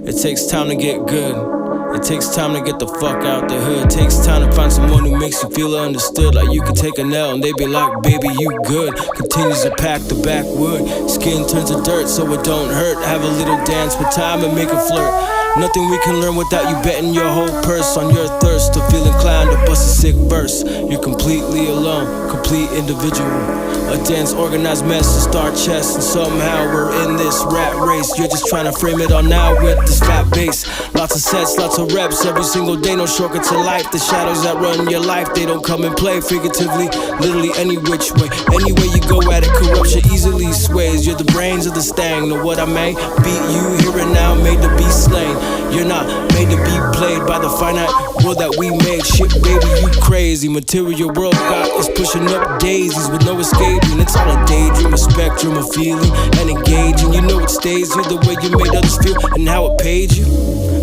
It takes time to get good. It takes time to get the fuck out the hood. It takes time to find someone who makes you feel understood. Like you could take a L and they be like, baby, you good. Continues to pack the backwood. Skin turns to dirt so it don't hurt. Have a little dance with time and make a flirt. Nothing we can learn without you betting your whole purse on your thirst to feel inclined to bust a sick verse. You're completely alone, complete individual. A dense, organized mess to start chest, and somehow we're in this rat race. You're just trying to frame it all now with this fat bass. Lots of sets, lots of reps, every single day, no shortcuts in life. The shadows that run your life, they don't come and play figuratively, literally any which way. Any way you go at it, corruption easily sways. You're the brains of the stang, know what I may? Beat you here and now, made to be slain. You're not made to be played by the finite world that we made. Shit, baby, you crazy. Material world got us pushing up daisies with no escaping. It's all a daydream, a spectrum of feeling and engaging. You know it stays here the way you made others feel and how it paid you.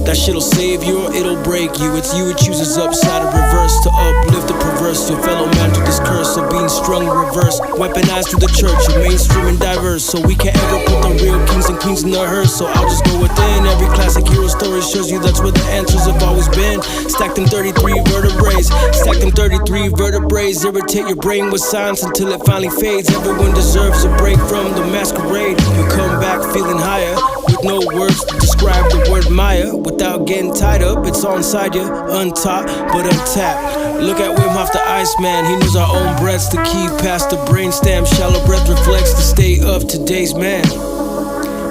That shit'll save you or it'll break you. It's you who chooses upside or reverse to uplift the perverse. Your fellow man through this curse of being strung reverse. Weaponized through the church, you're mainstream and diverse. So we can't ever put the real kings and queens in the hearse. So I'll just go within. Every classic hero story shows you that's where the answers have always been. Stack them 33 vertebrae. Stack them 33 vertebrae. Irritate your brain with science until it finally fades. Everyone deserves a break from the masquerade. You come back feeling higher with no words to describe the word Maya. Without getting tied up, it's all inside you, untaught but untapped. Look at Wim Hof the Iceman, he knows our own breaths the key past the brainstem. Shallow breath reflects the state of today's man.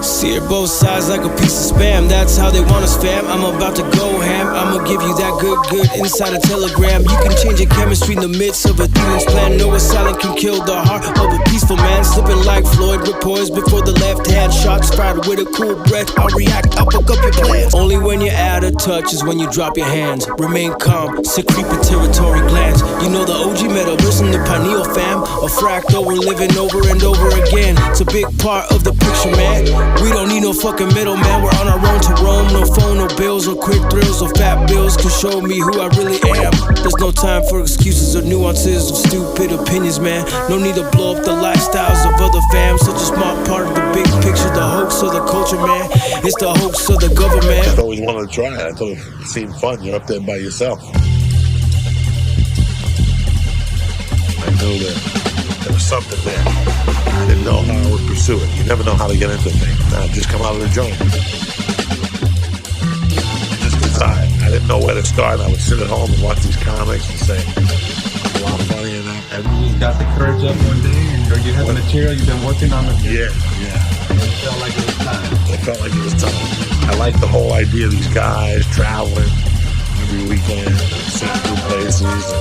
Sear both sides like a piece of spam. That's how they want us, fam. I'm about to go ham. I'ma give you that good inside a telegram. You can change your chemistry in the midst of a demon's plan. No assailant can kill the heart of a peaceful man. Slipping like Floyd with poise before the left hand shots fired with a cool breath. I'll react, I'll fuck up your plans. Only when you're out of touch is when you drop your hands. Remain calm, secrete territory glands. You know the OG metaverse and the pineal fam. A fractal we're living over and over again. It's a big part of the picture, man. We don't need no fucking middleman, we're on our own to roam. No phone, no bills, or quick thrills, or fat bills can show me who I really am. There's no time for excuses or nuances of stupid opinions, man. No need to blow up the lifestyles of other fams. Such a small part of the big picture, the hoax of the culture, man. It's the hoax of the government. I always wanted to try it. I thought it seemed fun. You're up there by yourself. I knew that there was something there. I didn't know how I would pursue it. You never know how to get into things. I just come out of the joint. Just decide. I didn't know where to start. I would sit at home and watch these comics and say, I'm a lot funny enough. Have you just got the courage up one day, or you had the material, you've been working on it? Yeah. It felt like it was time. It felt like it was time. I like the whole idea of these guys traveling every weekend, seeing new places.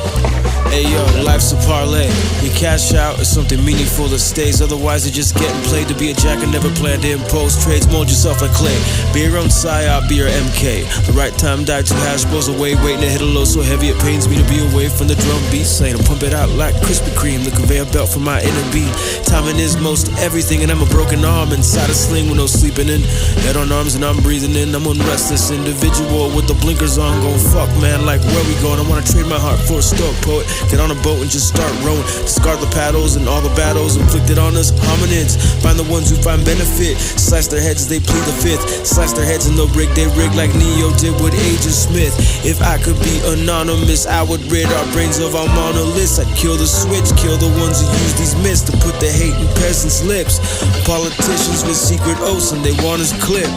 Hey yo, life's a parlay. You cash out is something meaningful that stays. Otherwise you're just getting played to be a jack and never plan to impose trades. Mold yourself like clay. Be your own psyop, be your MK. The right time died, 2 hash bowls away. Waiting to hit a low so heavy it pains me to be away from the drum beat. Saying to pump it out like Krispy Kreme. The conveyor belt for my inner being. Timing is most everything, and I'm a broken arm inside a sling with no sleeping in. Head on arms and I'm breathing in. I'm unrestless individual with the blinkers on. Going fuck man, like where we going? I wanna trade my heart for a stoic poet. Get on a boat and just start rowing. Discard the paddles and all the battles inflicted on us hominids. Find the ones who find benefit. Slice their heads as they plead the fifth. Slice their heads and they'll break they rig like Neo did with Agent Smith. If I could be anonymous, I would rid our brains of our monoliths. I'd kill the switch, kill the ones who use these myths to put the hate in peasants' lips. Politicians with secret oaths and they want us clipped.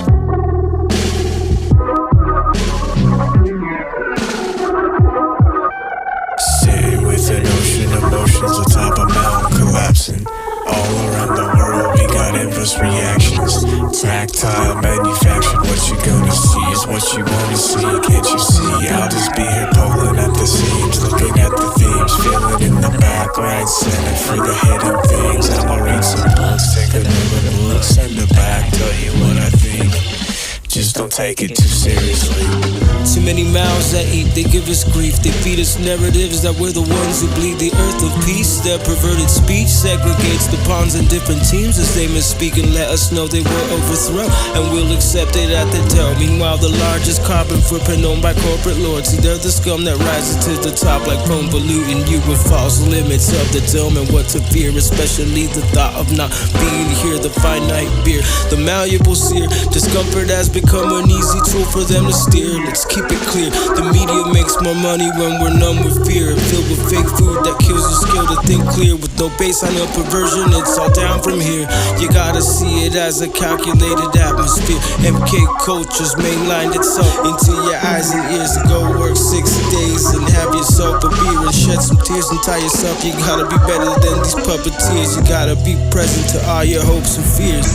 Emotions atop a mountain collapsing. All around the world we got inverse reactions. Tactile manufactured. What you gonna see is what you wanna see. Can't you see? I'll just be here pulling at the seams, looking at the themes, feeling in the back, right center for the hidden things. I'ma read some books, take another book, send it back, tell you what I think. Just don't take it too seriously. Too many mouths that eat, they give us grief. They feed us narratives that we're the ones who bleed the earth of peace. Their perverted speech segregates the pawns in different teams as they misspeak and let us know they were overthrown. And we'll accept it at the tail. Meanwhile, the largest carbon footprint owned by corporate lords. See, they're the scum that rises to the top like chrome polluting you with false limits of the dome and what to fear. Especially the thought of not being here, the finite beer. The malleable seer, discomfort has become I'm an easy tool for them to steer. Let's keep it clear, the media makes more money when we're numb with fear, filled with fake food that kills your skill to think clear. With no baseline of perversion, it's all down from here. You gotta see it as a calculated atmosphere. MK culture's mainlined itself into your eyes and ears. Go work 6 days and have yourself a beer and shed some tears and tie yourself. You gotta be better than these puppeteers. You gotta be present to all your hopes and fears.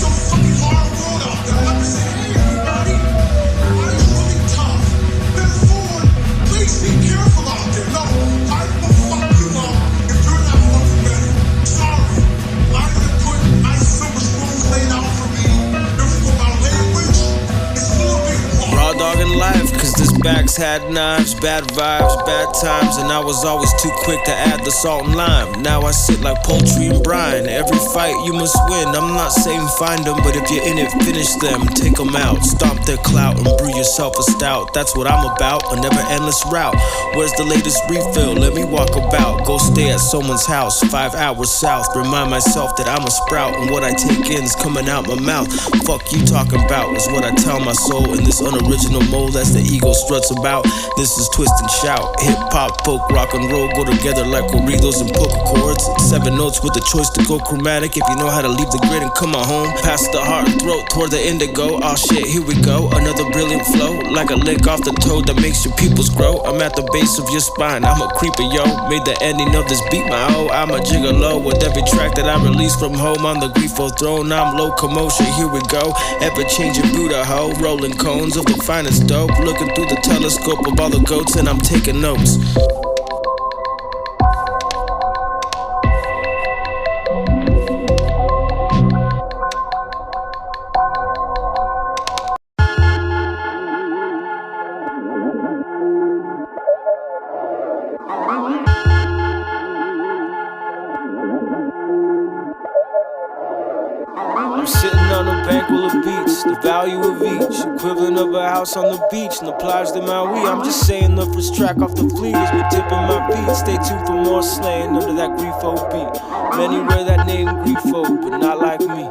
Life, cause this bag's had knives, bad vibes, bad times, and I was always too quick to add the salt and lime. Now I sit like poultry and brine. Every fight you must win. I'm not saying find them, but if you're in it, finish them, take them out, stomp their clout and brew yourself a stout. That's what I'm about, a never endless route. Where's the latest refill? Let me walk about. Go stay at someone's house 5 hours south. Remind myself that I'm a sprout, and what I take in is coming out my mouth. Fuck you talking about is what I tell my soul in this unoriginal mode. That's the ego struts about. This is twist and shout. Hip hop, folk, rock and roll go together like corridos and poker chords. 7 notes with the choice to go chromatic. If you know how to leave the grid and come on home, past the heart and throat toward the indigo. Oh shit, here we go. Another brilliant flow, like a lick off the toe that makes your pupils grow. I'm at the base of your spine. I'm a creeper, yo. Made the ending of this beat my O. I'm a gigolo with every track that I release from home on the Grifo throne. I'm locomotion. Here we go. Ever changing Buddha hoe, rolling cones of the finest dope. Looking through the telescope of all the goats and I'm taking notes. I'm sitting on a bank full of beats, the value of each, equivalent of a house on the beach, and the plage de Maui. I'm just saying the first track off the fleet is me dipping my feet. Stay tuned for more slaying under that Grifo beat. Many wear that name Grifo, but not like me.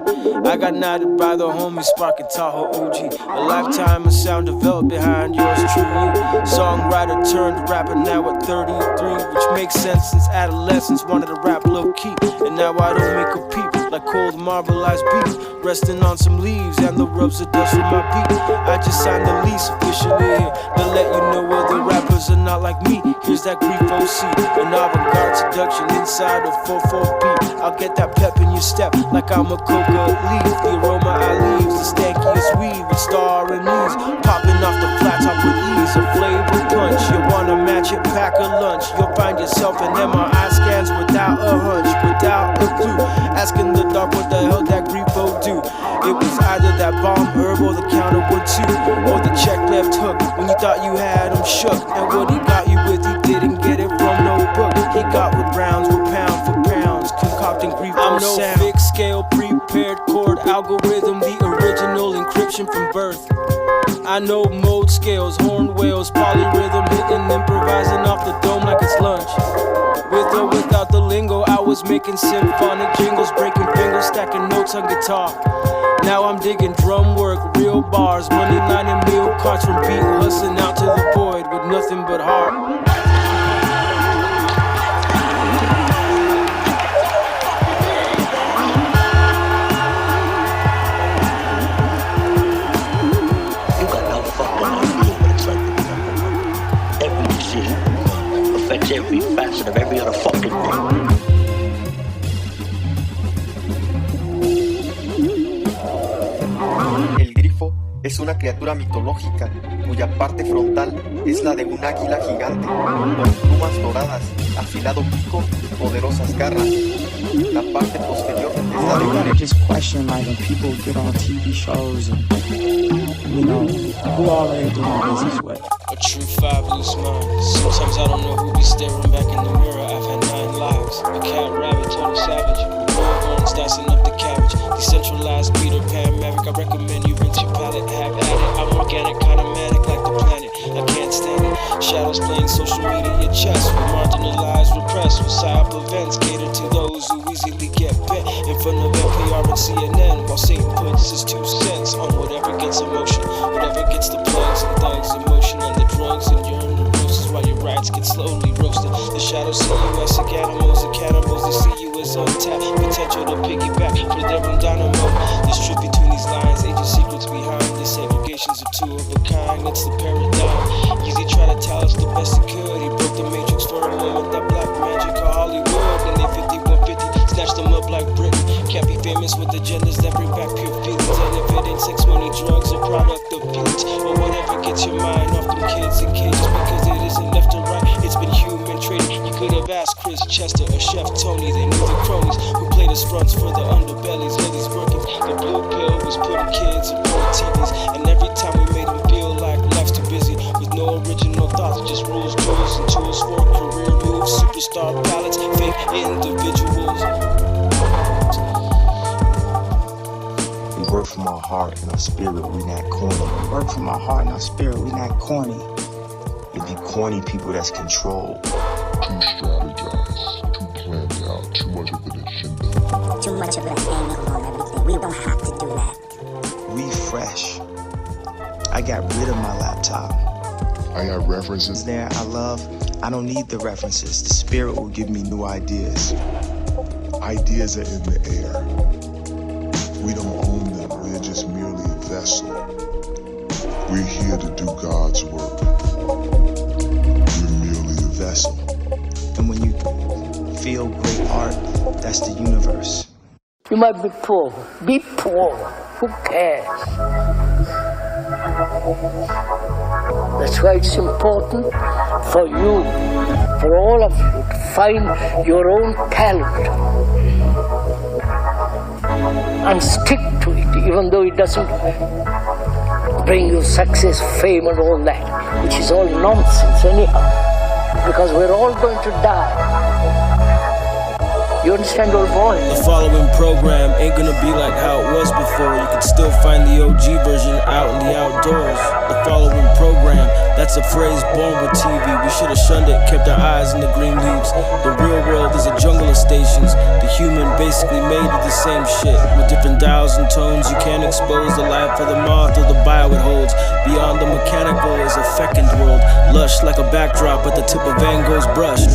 I got knighted by the homies sparking Tahoe OG. A lifetime of sound developed behind yours truly. Songwriter turned rapper now at 33, which makes sense since adolescence wanted to rap low key, and now I don't make a peep. Like cold marbleized beef, resting on some leaves and the rubs of dust from my beat. I just signed the lease officially here to let you know other rappers are not like me. Here's that Grifo seat, an avant-garde seduction inside a 4/4 beat. I'll get that pep in your step like I'm a coca leaf. The aroma I leaves, the stankiest weed with star anise, popping off the flat top with ease. A flavor punch, you wanna match it, pack a lunch. You'll find yourself in MRI scans without a hunch, without a clue, asking the dark what the hell that Grifo do. It was either that bomb herb or the counter 1-2, or the check left hook when you thought you had him shook. And what he got you with, he didn't get it from no book. He got with rounds with pound for pounds, concocting Grifo I'm no sound. Fixed scale, prepared chord algorithm, the original encryption from birth. I know mode scales, horn whales, polyrhythm, hitting, improvising off the dome like it's lunch. With or without the lingo, I was making symphonic jingles, breaking fingers, stacking notes on guitar. Now I'm digging drum work, real bars, money lining meal cards from beat, hustling out to the void with nothing but heart. Every facet of every other fucking thing. El grifo es una criatura mitológica cuya parte frontal es la de un águila gigante, con plumas doradas, afilado pico y poderosas garras. La parte posterior es la de un I just question, like, when people get on TV shows and, you know, who all are they doing business with? A true fabulous mind. Sometimes I don't know who be staring back in the mirror. I've had 9 lives. A cat, rabbit, total savage. Roll horns, dicing up the cabbage. Decentralized Peter Pan Maverick. I recommend you rinse your palate, have at it. I'm organic, kind of manic like the planet. I can't stand it. Shadows playing social media chess. We're marginalized, repressed. With psyop events catered to those who easily get bent in front of NPR and CNN. While Satan puts his 2 cents on whatever gets emotion, whatever gets thugs and thugs, emotion on the drugs and your neurosis while your rights get slowly roasted. The shadows see you as sick animals, the cannibals, they see you as untapped potential to piggyback for their own dynamo. There's truth between these lines, agent secrets behind this. Segregation's a two of a kind, it's the paradigm. Easy try to tell us the best he could. He broke the matrix for a moment, that black magic of Hollywood. And they 5150, snatched them up like Britain. Can't be famous with agendas that bring back pure feelings. And if it ain't sex, money, drugs, or product of feelings, or whatever gets your mind off them kids in cages, because it isn't left or right, it's been human traded. You could have asked Chris Chester or Chef Tony, they knew the cronies who played as fronts for the underbellies. Millie's working, the blue pill was putting kids in front of TVs, and every time we made them feel like life's too busy, with no original thoughts, just rules, jewels, and tools for career moves, superstar ballots, fake individuals. We work from our heart and our spirit, we not corny. Work from our heart and our spirit, we not corny. It be corny people that's controlled. Too strategized, too planned out, too much of an agenda. Too much of an angle on everything. We don't have to do that. We fresh. I got rid of my laptop. I got references There, I don't need the references. The spirit will give me new ideas. Ideas are in the air. We don't own them, we're just merely a vessel. We're here to do God's work. We're merely a vessel. And when you feel great art, that's the universe. You might be poor. Be poor. Who cares? That's why it's important for you, for all of you, to find your own talent and stick to it, even though it doesn't bring you success, fame, and all that, which is all nonsense anyhow, because we're all going to die. You understand, old boy? The following program ain't gonna be like how it was before. You can still find the OG version out in the outdoors. The following program, that's a phrase born with TV. We should've shunned it, kept our eyes in the green leaves. The real world is a jungle of stations. The human basically made of the same shit. With different dials and tones, you can't expose the life of the moth or the bio it holds. Beyond the mechanical is a fecund world, lush like a backdrop at the tip of Van Gogh's brush.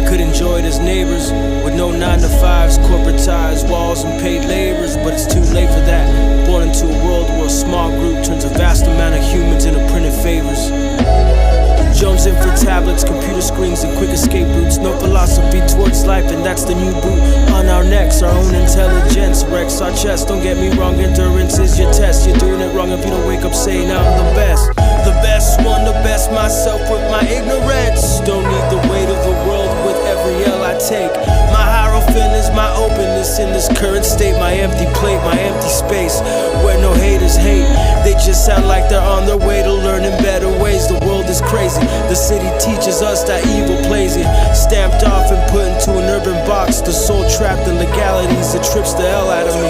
Could enjoy it as neighbors with no 9-to-5s, corporate ties, walls, and paid labors, but it's too late for that. Born into a world where a small group turns a vast amount of humans into printed favors. Jones in for tablets, computer screens, and quick escape routes. No philosophy towards life, and that's the new boot. On our necks, our own intelligence wrecks our chest. Don't get me wrong, endurance is your test. You're doing it wrong if you don't wake up saying I'm the best. The best one, the best myself with my ignorance. Don't need the weight of the world with every L I take. My hierophant is my openness in this current state. My empty plate, my empty space, where no haters hate. They just sound like they're on their way to learning better ways. The world is crazy. The city teaches us that evil plays it. Stamped off and put into an urban box. The soul trapped in legalities that trips the hell out of me.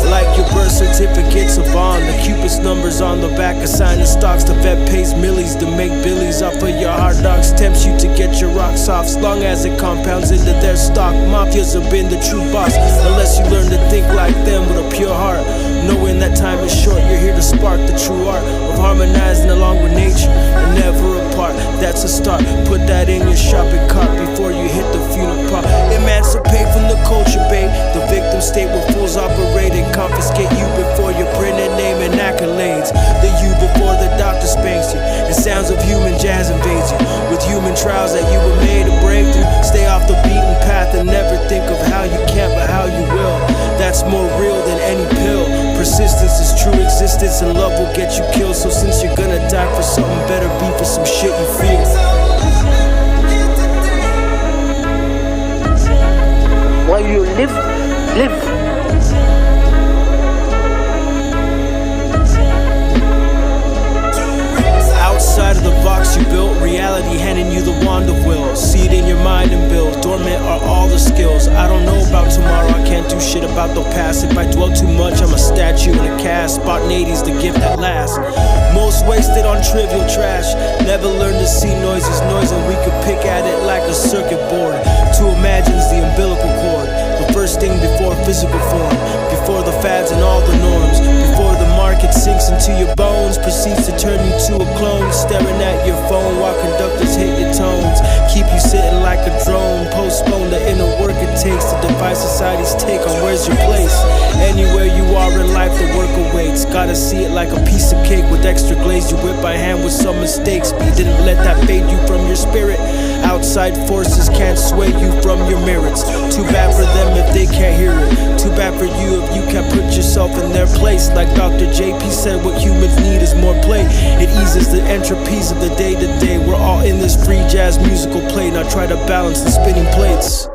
Like your birth certificate's a bond. The Cupid's numbers on the back assign the stocks. The vet pays millies to make billies off of your hard knocks. Tempts you to get your rocks off, as long as it compounds into their stock. Mafias have been the true boss, unless you learn to think like them with a pure heart. Knowing that time is short, you're here to spark the true art of harmonizing along with nature and never apart. That's a start. Put that in your shopping cart before you hit the funeral part. Emancipate from the culture, babe. The victim state where fools operate and confiscate you before your printed name and accolades. The you before the doctor spanks you, and sounds of human jazz invades you. With human trials that you were made to break through. Stay off the beaten path and never think of how you can, but how you will. That's more real than any pill. Persistence is true existence, and love will get you killed. So since you're gonna die for something, better be for some shit you feel. While you live. Outside of the box you built, reality handing you the wand of will. See it in your mind and build. Dormant are all the skills. I don't know about tomorrow, I can't do shit about the past. If I dwell too much, I'm a statue in a cast. Spontaneity's the gift that lasts. Most wasted on trivial trash. Never learned to see noise as noise, and we could pick at it like a circuit board. To imagine's the umbilical cord. The first thing before physical form. Before the fads and all the norms. Before the market it sinks into your bones, proceeds to turn you to a clone. Staring at your phone while conductors hit your tones, keep you sitting like a drone. Postpone the inner work it takes to defy society's take on where's your place. Anywhere you are in life, the work awaits. Gotta see it like a piece of cake with extra glaze. You whip by hand with some mistakes, but you didn't let that fade you from your spirit. Outside forces can't sway you from your merits. Too bad for them if they can't hear it. Too bad for you if you can't put yourself in their place. Like Dr. JP said, what humans need is more play. It eases the entropies of the day to day. We're all in this free jazz musical play. Now try to balance the spinning plates.